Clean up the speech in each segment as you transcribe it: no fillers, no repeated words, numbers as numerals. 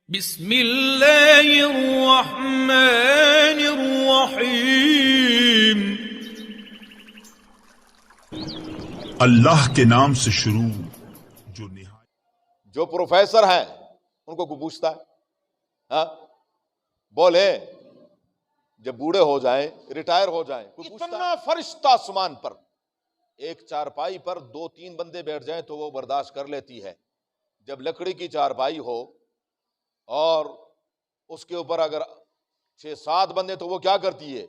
بسم اللہ الرحمن الرحیم۔ اللہ کے نام سے شروع جو نہایت۔ جو پروفیسر ہیں ان کو کوئی پوچھتا ہے؟ ہاں بولے جب بوڑھے ہو جائیں، ریٹائر ہو جائیں، کوئی پوچھتا ہے؟ اتنا فرشتہ آسمان پر، ایک چارپائی پر 2-3 بندے بیٹھ جائیں تو وہ برداشت کر لیتی ہے۔ جب لکڑی کی چارپائی ہو اور اس کے اوپر اگر 6-7 بندے تو وہ کیا کرتی ہے؟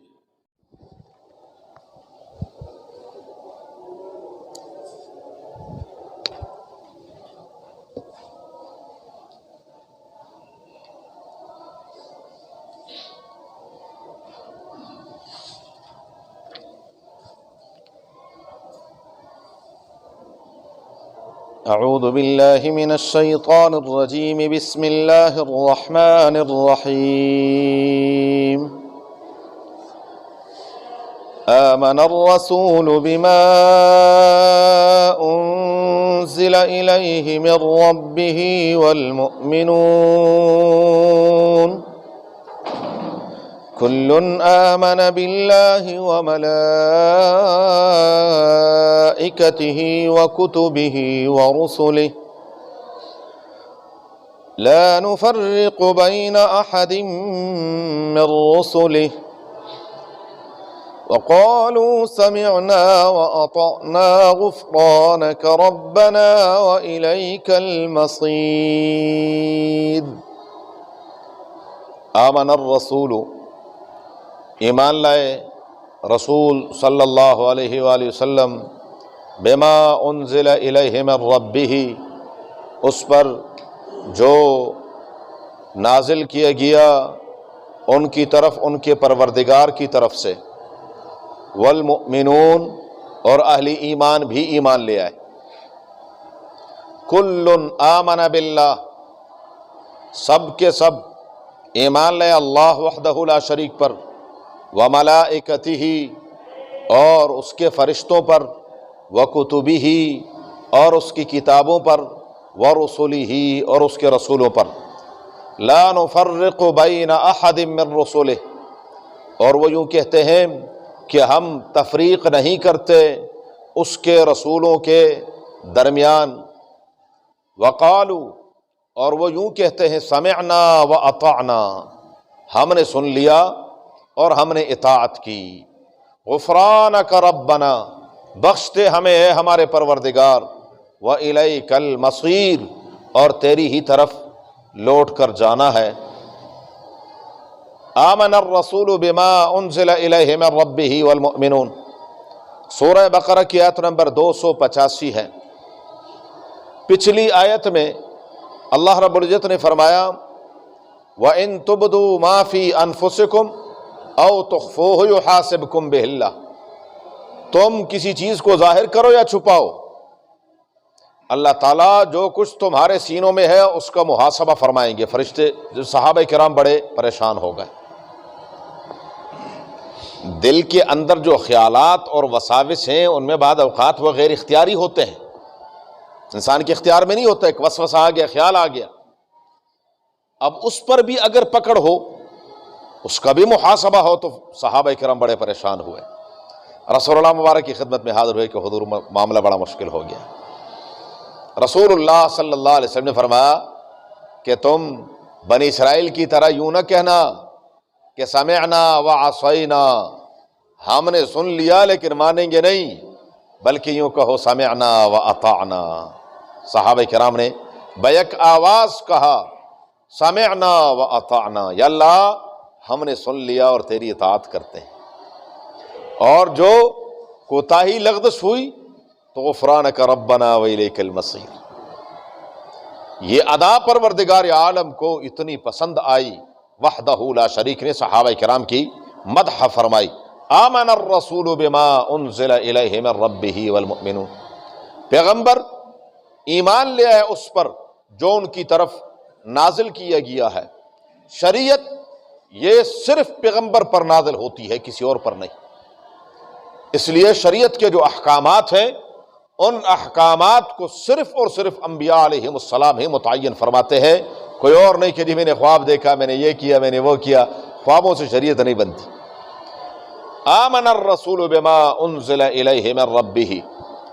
اعوذ باللہ من الشیطان الرجیم، بسم اللہ الرحمن الرحیم۔ آمن الرسول بما انزل الیہ من ربہ والمؤمنون كل آمن بالله وملائكته وكتبه ورسله لا نفرق بين أحد من رسله وقالوا سمعنا وأطعنا غفرانك ربنا وإليك المصير۔ آمن الرسول، ایمان لائے رسول صلی اللہ علیہ وآلہ وسلم، بما انزل الیہ من ربہ، اس پر جو نازل کیا گیا ان کی طرف ان کے پروردگار کی طرف سے، والمؤمنون، اور اہل ایمان بھی ایمان لے آئے۔ کل آمن باللہ، سب کے سب ایمان لے اللہ وحدہ لا شریک پر، وملائکتہ، اور اس کے فرشتوں پر، وکتبہ، اور اس کی کتابوں پر، ورسلہ، اور اس کے رسولوں پر، لا نفرق بین احد من رسلہ، اور وہ یوں کہتے ہیں کہ ہم تفریق نہیں کرتے اس کے رسولوں کے درمیان۔ وقالوا، اور وہ یوں کہتے ہیں سمعنا واطعنا، ہم نے سن لیا اور ہم نے اطاعت کی۔ غفرانک ربنا، بخش دے ہمیں اے ہمارے پروردگار، وإلیک المصیر، اور تیری ہی طرف لوٹ کر جانا ہے۔ آمن الرسول بما انزل الیہ من ربہ والمؤمنون، سورہ بقرہ کی آیت نمبر 285 ہے۔ پچھلی آیت میں اللہ رب العزت نے فرمایا وَإِن تُبْدُوا مَا فِي أَنفُسِكُمْ او تخفوہ یحاسبکم بہ اللہ، تم کسی چیز کو ظاہر کرو یا چھپاؤ، اللہ تعالیٰ جو کچھ تمہارے سینوں میں ہے اس کا محاسبہ فرمائیں گے۔ فرشتے، صحابہ کرام بڑے پریشان ہو گئے۔ دل کے اندر جو خیالات اور وساوس ہیں ان میں بعض اوقات وہ غیر اختیاری ہوتے ہیں، انسان کے اختیار میں نہیں ہوتا۔ ایک وسوسہ آ گیا، خیال آ گیا، اب اس پر بھی اگر پکڑ ہو، اس کا بھی محاسبہ ہو، تو صحابہ کرام بڑے پریشان ہوئے۔ رسول اللہ مبارک کی خدمت میں حاضر ہوئے کہ حضور معاملہ بڑا مشکل ہو گیا۔ رسول اللہ صلی اللہ علیہ وسلم نے فرمایا کہ تم بنی اسرائیل کی طرح یوں نہ کہنا کہ سمعنا وعصینا، ہم نے سن لیا لیکن مانیں گے نہیں، بلکہ یوں کہو سمعنا واطعنا۔ صحابہ کرام نے بیک آواز کہا سمعنا واطعنا، یا اللہ ہم نے سن لیا اور تیری اطاعت کرتے ہیں، اور جو کوتاہی لغزش ہوئی تو غفرانک ربنا وإلیک المصیر۔ یہ ادا پروردگار عالم کو اتنی پسند آئی، وحدہ لا شریک نے صحابہ کرام کی مدح فرمائی۔ آمن الرسول بما انزل الیہ من ربہ والمؤمنون، پیغمبر ایمان لے آئے اس پر جو ان کی طرف نازل کیا گیا ہے۔ شریعت یہ صرف پیغمبر پر نازل ہوتی ہے، کسی اور پر نہیں، اس لیے شریعت کے جو احکامات ہیں ان احکامات کو صرف اور صرف انبیاء علیہم السلام ہی متعین فرماتے ہیں، کوئی اور نہیں کہ جی میں نے خواب دیکھا، میں نے یہ کیا، میں نے وہ کیا. خوابوں سے شریعت نہیں بنتی. آمن الرسول بما انزل الیہ من ربہ،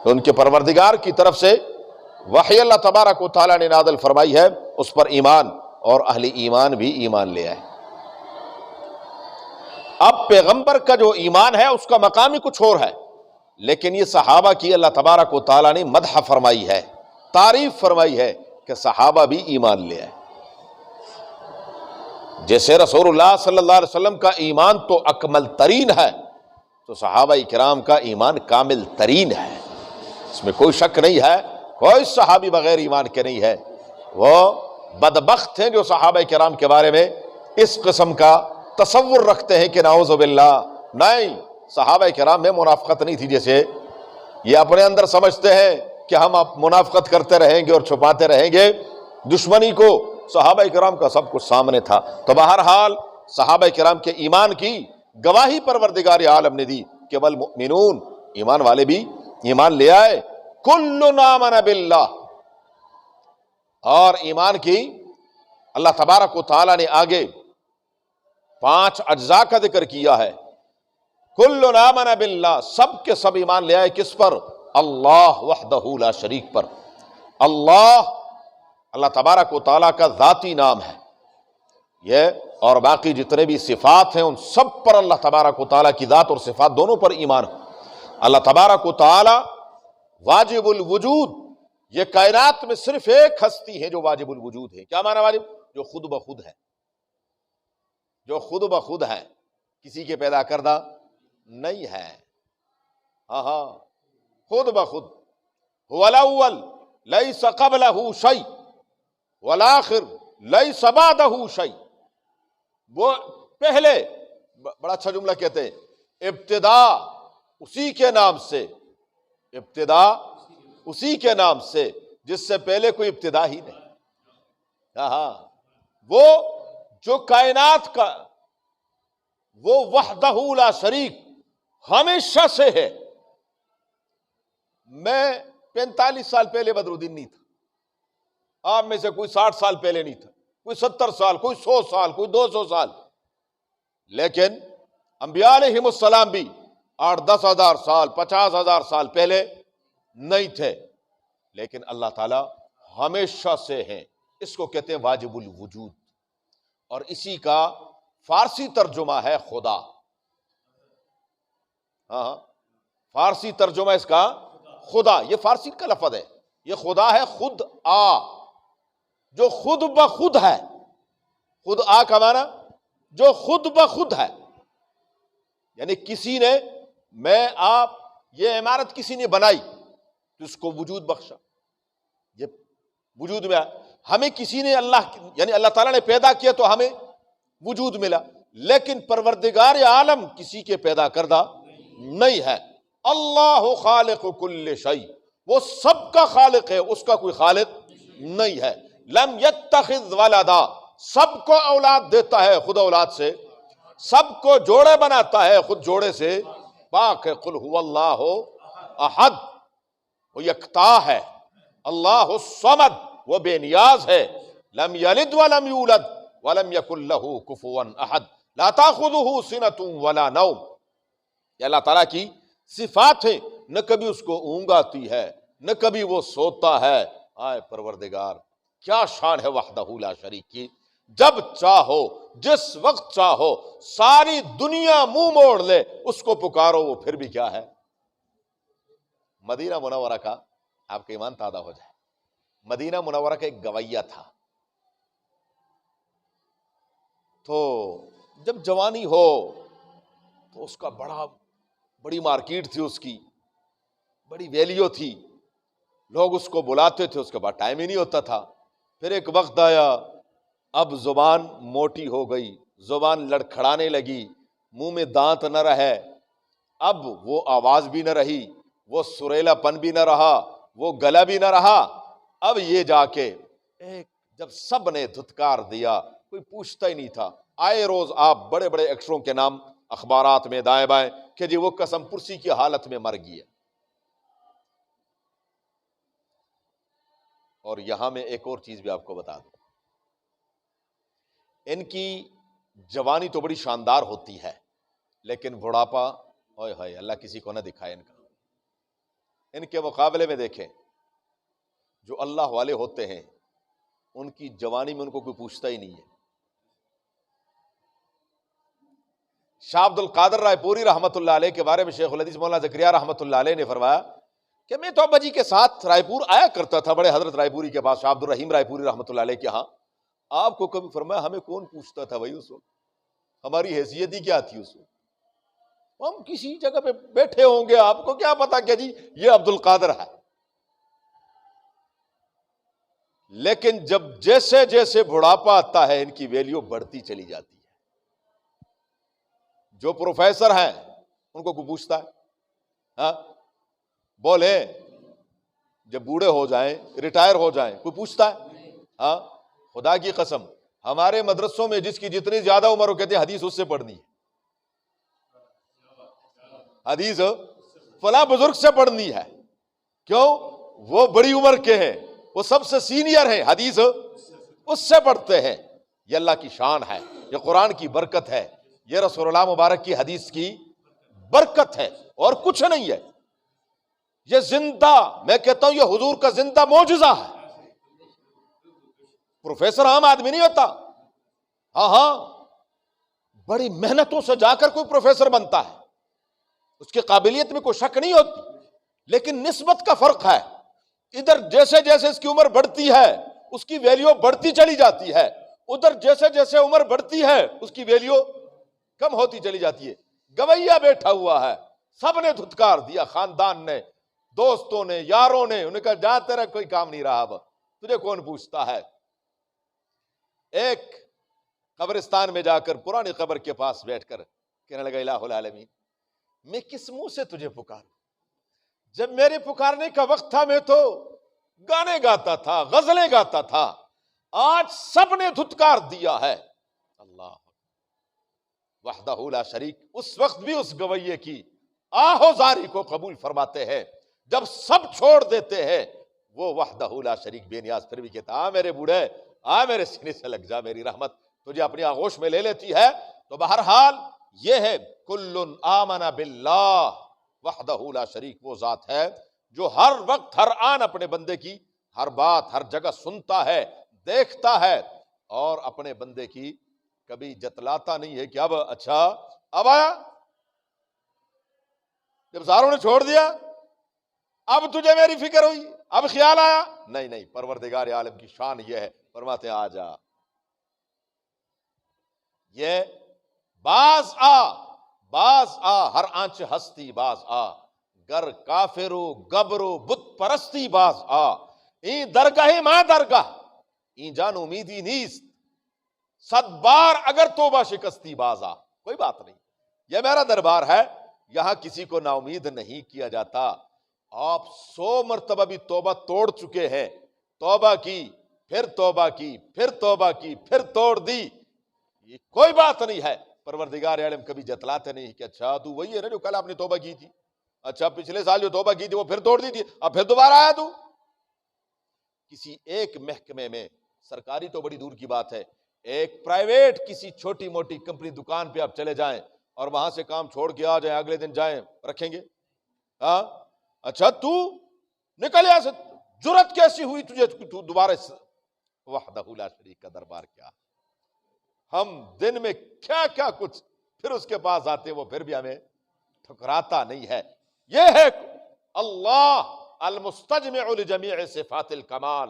ان کے پروردگار کی طرف سے وحی اللہ تبارک و تعالیٰ نے نازل فرمائی ہے، اس پر ایمان، اور اہل ایمان بھی ایمان لے آئے. اب پیغمبر کا جو ایمان ہے اس کا مقام ہی کچھ اور ہے، لیکن یہ صحابہ کی اللہ تبارک و تعالیٰ نے مدح فرمائی ہے، تعریف فرمائی ہے کہ صحابہ بھی ایمان لے آئے. جیسے رسول اللہ صلی اللہ علیہ وسلم کا ایمان تو اکمل ترین ہے، تو صحابہ کرام کا ایمان کامل ترین ہے. اس میں کوئی شک نہیں ہے، کوئی صحابی بغیر ایمان کے نہیں ہے. وہ بدبخت ہیں جو صحابہ کرام کے بارے میں اس قسم کا تصور رکھتے ہیں کہ نعوذ باللہ. نہیں، صحابہ کرام میں منافقت نہیں تھی جیسے یہ اپنے اندر سمجھتے ہیں کہ ہم اب منافقت کرتے رہیں گے اور چھپاتے رہیں گے دشمنی کو. صحابہ کرام کا سب کچھ سامنے تھا. تو بہرحال صحابہ کرام کے ایمان کی گواہی پروردگار عالم نے دی کہ والمؤمنون، ایمان والے بھی ایمان لے آئے. کل آمن باللہ، اور ایمان کی اللہ تبارک و تعالیٰ نے آگے 5 اجزاء کا ذکر کیا ہے. کل آمن باللہ، سب کے سب ایمان لے آئے کس پر؟ اللہ وحدہ لا شریک پر. اللہ تبارک و تعالیٰ کا ذاتی نام ہے یہ، اور باقی جتنے بھی صفات ہیں ان سب پر اللہ تبارک و تعالیٰ کی ذات اور صفات دونوں پر ایمان ہے. اللہ تبارک و تعالیٰ واجب الوجود، یہ کائنات میں صرف ایک ہستی ہے جو واجب الوجود ہے. کیا معنی واجب؟ جو خود بخود ہے، جو خود بخود ہے، کسی کے پیدا کردہ نہیں ہے. ہاں، خود بخود. هو الاول لیس قبلہ شیء والآخر لیس بعدہ شیء. وہ پہلے، بڑا اچھا جملہ کہتے ہیں، ابتدا اسی کے نام سے، ابتدا اسی کے نام سے جس سے پہلے کوئی ابتدا ہی نہیں. ہاں، وہ جو کائنات کا، وہ وحدہ لا شریک ہمیشہ سے ہے. میں 45 سال پہلے بدرالدین نہیں تھا، آپ میں سے کوئی 60 سال پہلے نہیں تھا، کوئی 70 سال، کوئی 100 سال، کوئی 200 سال. لیکن انبیاء علیہم السلام بھی 8-10 ہزار سال، 50,000 سال پہلے نہیں تھے، لیکن اللہ تعالیٰ ہمیشہ سے ہیں. اس کو کہتے ہیں واجب الوجود، اور اسی کا فارسی ترجمہ ہے خدا. ہاں، فارسی ترجمہ اس کا خدا. یہ فارسی کا لفظ ہے، یہ خدا ہے خود آ، جو خود بخود ہے. خود آ کا معنی جو خود بخود ہے، یعنی کسی نے، میں آپ، یہ عمارت کسی نے بنائی تو اس کو وجود بخشا، یہ وجود میں آیا. ہمیں کسی نے، یعنی اللہ تعالیٰ نے پیدا کیا تو ہمیں وجود ملا، لیکن پروردگار عالم کسی کے پیدا کردہ نہیں ہے. اللہ خالق کل شیء، وہ سب کا خالق ہے، اس کا کوئی خالق نہیں ہے. لم یتخذ ولدا، سب کو اولاد دیتا ہے خود اولاد سے، سب کو جوڑے بناتا ہے خود جوڑے سے. پاک ہے. قل هو اللہ احد، وہ یکتا ہے. اللہ الصمد، وہ بے نیاز ہے. لم یلد ولم یولد ولم یکن لہ کفوا احد. لا تاخذہ سنۃ ولا نوم. یہ اللہ تعالیٰ کی صفات ہیں، نہ کبھی اس کو اونگ آتی ہے، نہ کبھی وہ سوتا ہے. آئے پروردگار، کیا شان ہے وحدہ لا شریک کی. جب چاہو، جس وقت چاہو، ساری دنیا منہ موڑ لے، اس کو پکارو، وہ پھر بھی کیا ہے. مدینہ منورہ کا، آپ کا ایمان تازہ ہو جائے، مدینہ منورہ کا ایک گویہ تھا. تو جب جوانی ہو تو اس کا بڑی مارکیٹ تھی، اس کی بڑی ویلیو تھی، لوگ اس کو بلاتے تھے، اس کے بعد ٹائم ہی نہیں ہوتا تھا. پھر ایک وقت آیا، اب زبان موٹی ہو گئی، زبان لڑکھڑانے لگی، منہ میں دانت نہ رہے، اب وہ آواز بھی نہ رہی، وہ سریلا پن بھی نہ رہا، وہ گلا بھی نہ رہا. اب یہ جا کے جب سب نے دھتکار دیا، کوئی پوچھتا ہی نہیں تھا. آئے روز آپ بڑے بڑے ایکٹروں کے نام اخبارات میں دائیں بائیں کہ جی وہ قسم پرسی کی حالت میں مر گیا. اور یہاں میں ایک اور چیز بھی آپ کو بتا دوں، ان کی جوانی تو بڑی شاندار ہوتی ہے، لیکن بڑھاپا اوئے ہوئے اللہ کسی کو نہ دکھائے ان کا۔ ان کے مقابلے میں دیکھیں جو اللہ والے ہوتے ہیں ان کی جوانی میں ان کو کوئی پوچھتا ہی نہیں ہے۔ شاہ عبد القادر رائے پوری رحمۃ اللہ علیہ کے بارے میں شیخ الحدیث مولانا زکریا رحمۃ اللہ علیہ نے فرمایا کہ میں تو ابا جی کے ساتھ رائے پور آیا کرتا تھا، بڑے حضرت رائے پوری کے پاس، شاہ عبد الرحیم رائے پوری رحمۃ اللہ علیہ کے ہاں۔ آپ کو کبھی فرمایا ہمیں کون پوچھتا تھا بھائی، اس وقت ہماری حیثیت ہی کیا تھی اس وقت، ہم کسی جگہ پہ بیٹھے ہوں گے، آپ کو کیا پتا کہ جی یہ عبد القادر ہے۔ لیکن جب جیسے جیسے بڑھاپا آتا ہے ان کی ویلیو بڑھتی چلی جاتی ہے۔ جو پروفیسر ہیں ان کو کوئی پوچھتا ہے؟ ہاں بولے جب بوڑھے ہو جائیں، ریٹائر ہو جائیں، کوئی پوچھتا ہے؟ ہاں خدا کی قسم ہمارے مدرسوں میں جس کی جتنی زیادہ عمر ہو کہتے ہیں حدیث اس سے پڑھنی ہے، حدیث فلاں بزرگ سے پڑھنی ہے۔ کیوں؟ وہ بڑی عمر کے ہیں، وہ سب سے سینئر ہیں، حدیث اس سے پڑھتے ہیں۔ یہ اللہ کی شان ہے، یہ قرآن کی برکت ہے، یہ رسول اللہ مبارک کی حدیث کی برکت ہے، اور کچھ نہیں ہے۔ یہ زندہ، میں کہتا ہوں یہ حضور کا زندہ معجزہ ہے۔ پروفیسر عام آدمی نہیں ہوتا، ہاں بڑی محنتوں سے جا کر کوئی پروفیسر بنتا ہے، اس کی قابلیت میں کوئی شک نہیں ہوتی، لیکن نسبت کا فرق ہے۔ ادھر جیسے جیسے اس کی عمر بڑھتی ہے اس کی ویلیو بڑھتی چلی جاتی ہے، ادھر جیسے جیسے عمر بڑھتی ہے اس کی ویلیو کم ہوتی چلی جاتی ہے۔ گویا بیٹھا ہوا ہے، سب نے دھتکار دیا، خاندان نے، دوستوں نے، یاروں نے، انہیں کہا جا تیرا کوئی کام نہیں رہا، اب تجھے کون پوچھتا ہے۔ ایک قبرستان میں جا کر پرانی قبر کے پاس بیٹھ کر کہنے لگا الہ العالمین میں کس منہ سے تجھے پکاروں، جب میرے پکارنے کا وقت تھا میں تو گانے گاتا تھا، غزلیں گاتا تھا، آج سب نے دھتکار دیا ہے۔ اللہ وحدہ لا شریک اس وقت بھی اس گویے کی آہو زاری کو قبول فرماتے ہیں جب سب چھوڑ دیتے ہیں۔ وہ وحدہ لا شریک بے نیاز پھر بھی کہتا میرے بوڑھے آ میرے سینے سے لگ جا، میری رحمت تجھے اپنی آغوش میں لے لیتی ہے۔ تو بہرحال یہ ہے کل آمن باللہ وحدہ لا شریک، وہ ذات ہے جو ہر وقت ہر آن اپنے بندے کی ہر بات ہر جگہ سنتا ہے، دیکھتا ہے، اور اپنے بندے کی کبھی جتلاتا نہیں ہے کہ اب اچھا اب آیا، جب ساروں نے چھوڑ دیا اب تجھے میری فکر ہوئی، اب خیال آیا، نہیں پروردگار عالم کی شان یہ ہے، فرماتے ہیں آ جا، یہ باز آ ہر آنچ ہستی باز آ، گر کافرو گبرو بت پرستی باز آ، این درگاہ ماں درگاہ این جان امیدی نیست، 100 بار اگر توبہ شکستی باز آ، کوئی بات نہیں، یہ میرا دربار ہے، یہاں کسی کو نا امید نہیں کیا جاتا۔ آپ 100 مرتبہ بھی توبہ توڑ چکے ہیں، توبہ کی پھر توبہ کی پھر توبہ کی پھر توڑ دی، یہ کوئی بات نہیں ہے۔ پروردگار عالم کبھی جتلاتے نہیں کہ اچھا تو وہی ہے نا جو کل آپ نے توبہ کی تھی، اچھا پچھلے سال جو توبہ کی تھی وہ پھر توڑ دی تھی، اب پھر دوبارہ آیا تو۔ کسی ایک محکمے میں، سرکاری تو بڑی دور کی بات ہے، ایک پرائیویٹ کسی چھوٹی موٹی کمپنی دکان پہ آپ چلے جائیں اور وہاں سے کام چھوڑ کے آ جائیں، اگلے دن جائیں رکھیں گے؟ ہاں اچھا تو نکل یہاں سے، جرت کیسی ہوئی تجھے تو دوبارہ؟ وحدہ لا شریک کا دربار کیا، ہم دن میں کیا کیا کچھ پھر اس کے پاس آتے، وہ پھر بھی ہمیں ٹھکراتا نہیں ہے۔ یہ ہے اللہ المستجمع لجمیع صفات الکمال،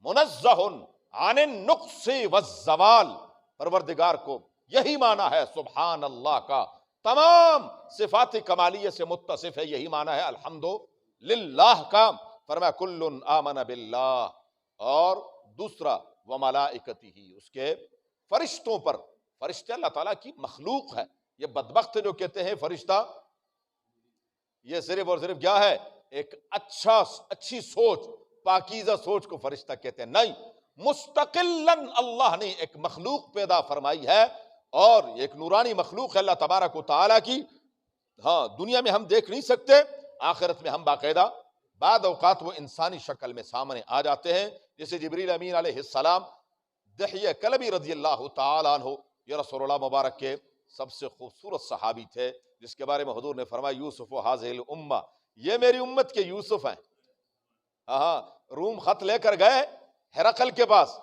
منزہ عن النقص والزوال، پروردگار کو یہی معنی ہے سبحان اللہ کا، تمام صفات کمالیہ سے متصف ہے، یہی معنی ہے الحمدللہ کا۔ فرمایا کل آمن باللہ، اور دوسرا وملائکتہ، اس کے فرشتوں پر، فرشتے اللہ تعالیٰ کی مخلوق ہے۔ یہ بدبخت جو کہتے ہیں فرشتہ، یہ صرف اور صرف کیا ہے، ایک اچھی سوچ، پاکیزہ سوچ کو فرشتہ کہتے ہیں، نہیں، مستقلاً اللہ نے ایک مخلوق پیدا فرمائی ہے، اور ایک نورانی مخلوق ہے اللہ تبارک و تعالیٰ کی۔ ہاں دنیا میں ہم دیکھ نہیں سکتے، آخرت میں ہم باقاعدہ بعد اوقات وہ انسانی شکل میں سامنے آ جاتے ہیں، جیسے جبریل امین علیہ السلام دحیہ کلبی رضی اللہ تعالیٰ عنہ یہ رسول اللہ مبارک کے سب سے خوبصورت صحابی تھے، جس کے بارے میں حضور نے فرمایا یوسف و حاذہ الامہ، یہ میری امت کے یوسف ہیں۔ ہاں، روم خط لے کر گئے ہرقل کے پاس،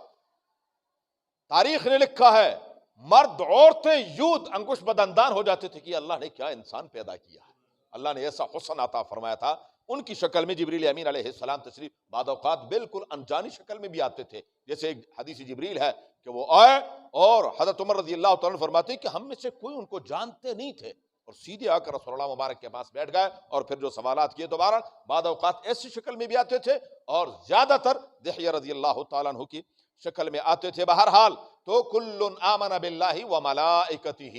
تاریخ نے لکھا ہے مرد عورتیں یوں انگوش بدندان ہو جاتے تھے کہ اللہ نے کیا انسان پیدا کیا ہے، اللہ نے ایسا حسن عطا فرمایا تھا۔ ان کی شکل میں جبریل امین علیہ السلام تشریف بعض اوقات بالکل انجانی شکل میں بھی آتے تھے، جیسے ایک حدیث جبریل ہے کہ وہ آئے اور حضرت عمر رضی اللہ تعالیٰ عنہ فرماتے ہیں کہ ہم میں سے کوئی ان کو جانتے نہیں تھے، اور سیدھے آ کر رسول اللہ مبارک کے پاس بیٹھ گئے اور پھر جو سوالات کیے دوبارہ بعض اوقات ایسی شکل میں بھی آتے تھے اور زیادہ تر دحیہ رضی اللہ تعالیٰ عنہ کی شکل میں آتے تھے۔ بہرحال تو کل آمن باللہ وملائکتہ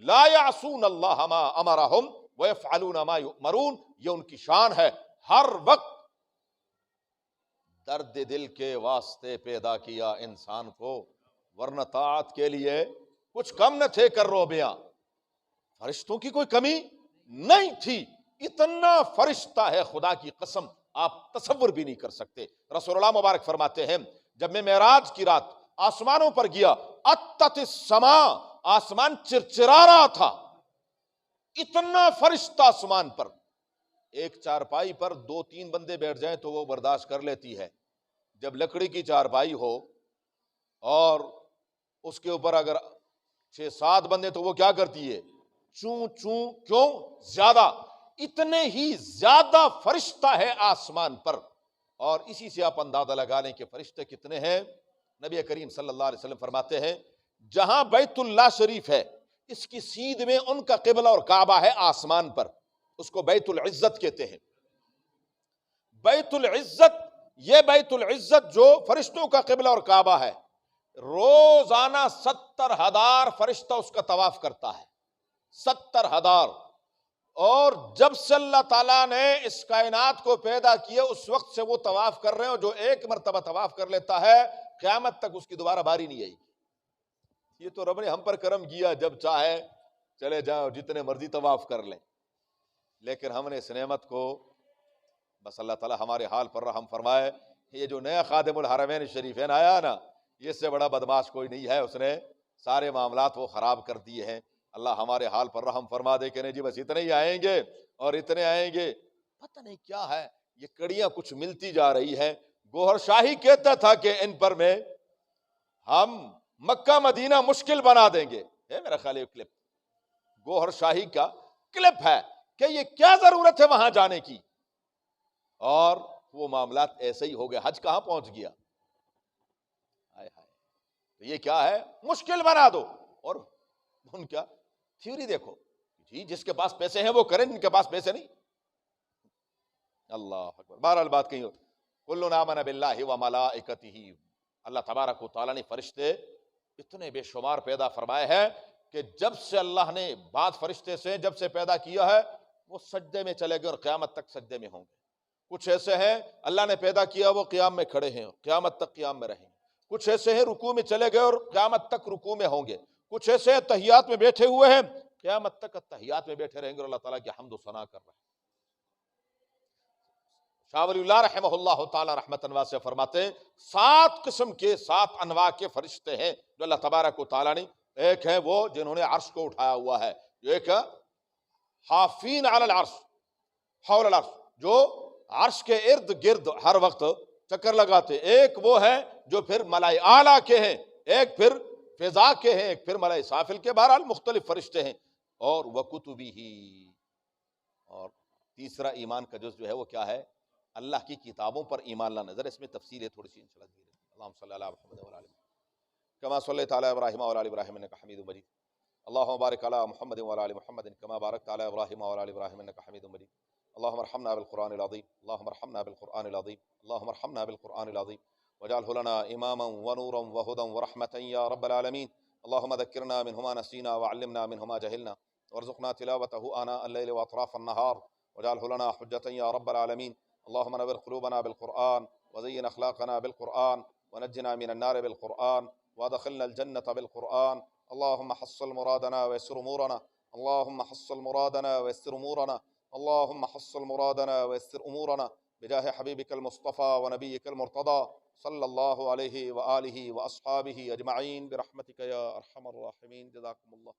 لا یعصون اللہ ما امرہم ویفعلون ما یؤمرون، یہ ان کی شان ہے، ہر وقت درد دل کے واسطے پیدا کیا انسان کو، ورنہ طاعت کے لیے کچھ کم نہ تھے کر روبیاں، فرشتوں کی کوئی کمی نہیں تھی، اتنا فرشتہ ہے خدا کی قسم آپ تصور بھی نہیں کر سکتے۔ رسول اللہ مبارک فرماتے ہیں جب میں معراج کی رات آسمانوں پر گیا، اتت السماء، آسمان چرچرا رہا تھا، اتنا فرشتہ آسمان پر، ایک چارپائی پر 2-3 بندے بیٹھ جائیں تو وہ برداشت کر لیتی ہے، جب لکڑی کی چارپائی ہو اور اس کے اوپر اگر 6-7 بندے تو وہ کیا کرتی ہے، چوں چوں، کیوں زیادہ، اتنے ہی زیادہ فرشتہ ہے آسمان پر۔ اور اسی سے آپ اندازہ لگا لیں کہ فرشتے کتنے ہیں۔ نبی کریم صلی اللہ علیہ وسلم فرماتے ہیں جہاں بیت اللہ شریف ہے اس کی سیدھ میں ان کا قبلہ اور کعبہ ہے آسمان پر، اس کو بیت العزت کہتے ہیں۔ بیت العزت، یہ بیت العزت جو فرشتوں کا قبلہ اور کعبہ ہے، روزانہ 70,000 فرشتہ اس کا طواف کرتا ہے، 70,000۔ اور جب سے اللہ تعالیٰ نے اس کائنات کو پیدا کیا اس وقت سے وہ طواف کر رہے ہیں، جو ایک مرتبہ طواف کر لیتا ہے قیامت تک اس کی دوبارہ باری نہیں آئے گی۔ یہ تو رب نے ہم پر کرم کیا، جب چاہے چلے جاؤ جتنے مرضی طواف کر لیں، لیکن ہم نے اس نعمت کو، بس اللہ تعالیٰ ہمارے حال پر رحم فرمائے۔ یہ جو نیا خادم الحرمین شریفین آیا نا، یہ سے بڑا بدماش کوئی نہیں ہے، اس نے سارے معاملات وہ خراب کر دیے ہیں۔ اللہ ہمارے حال پر رحم فرما دے کہ نہیں جی بس اتنے ہی آئیں گے اور اتنے آئیں گے، پتہ نہیں کیا ہے، یہ کڑیاں کچھ ملتی جا رہی ہیں۔ گوہر شاہی کہتا تھا کہ ان پر میں ہم مکہ مدینہ مشکل بنا دیں گے، ہے میرا خیال یہ کلپ گوہر شاہی کا کلپ ہے کہ یہ کیا ضرورت ہے وہاں جانے کی، اور وہ معاملات ایسے ہی ہو گئے، حج کہاں پہنچ گیا، تو یہ کیا ہے، مشکل بنا دو۔ اور ان کا تھیوری دیکھو جی، جس کے پاس پیسے ہیں وہ کریں، جن کے پاس پیسے نہیں، اللہ اکبر۔ بہرحال بات کہیں کل آمن باللہ وملائکتہ، اللہ تبارک و تعالیٰ نے فرشتے اتنے بے شمار پیدا فرمائے ہیں کہ جب سے اللہ نے بعض فرشتے سے جب سے پیدا کیا ہے وہ سجدے میں چلے گئے اور قیامت تک سجدے میں ہوں گے۔ کچھ ایسے ہیں اللہ نے پیدا کیا وہ قیام میں کھڑے ہیں، قیامت تک قیام میں رہیں گے۔ کچھ ایسے ہیں رکوع میں چلے گئے اور قیامت تک رکوع میں ہوں گے۔ کچھ ایسے تحیات میں بیٹھے ہوئے ہیں، قیامت تک تحیات میں بیٹھے رہیں گے اور اللہ تعالیٰ کی حمد و ثنا کر رہے ہیں۔ شاہ ولی اللہ رحمہ اللہ تعالی رحمتاً واسعہ فرماتے ہیں 7 قسم کے 7 انواع کے فرشتے ہیں جو اللہ تبارک و تعالیٰ نے، ایک ہے وہ جنہوں نے عرش کو اٹھایا ہوا ہے، ایک ہے حافین علی العرش، حول العرش، جو عرش کے ارد گرد ہر وقت چکر لگاتے، ایک وہ ہے جو پھر ملائے اعلیٰ کے ہیں، ایک پھر فضا کے ہیں، ایک پھر ملائے سافل کے، بہرحال مختلف فرشتے ہیں، اور وکتبہ، اور تیسرا ایمان کا جز جو ہے وہ کیا ہے، اللہ کی کتابوں پر ایمان لانا۔ ذرا اس میں تفصیل ہے تھوڑی سی انشاءاللہ۔ اللہم صلی اللہ محمد وعلی آلہ کما صلیت علی ابراہیم وعلی آل ابراہیم انک حمید مجید، اللہم بارک علی محمد وعلی آل محمد کما بارکت علی ابراہیم وعلی آل ابراہیم انک حمید مجید، اللہم ارحمنا بالقرآن العظیم، اللہم ارحمنا بالقرآن العظیم، اللہم ارحمنا بالقرآن العظیم واجعلہ لنا اماما ونورا وہدا ورحمتا یا رب العالمین، اللہم ذکرنا منہ ما نسینا وعلمنا منہ ما جہلنا وارزقنا تلاوتہ آناء اللیل واطراف النہار واجعلہ لنا حجتا یا رب العالمین، اللہم نور قلوبنا بالقرآن وزین اخلاقنا بالقرآن ونجنا من النار بالقرآن وادخلنا الجنة بالقرآن، اللہم حصل مرادنا ويسر امورنا، اللہم حصل مرادنا ويسر امورنا، اللہم حصل مرادنا ويسر امورنا بجاہ حبیبک المصطفیٰ و نبیک المرتضی صلی اللہ علیہ وآلہ واصحابہ اجمعین برحمتک یا ارحم الراحمین. جزاکم اللہ.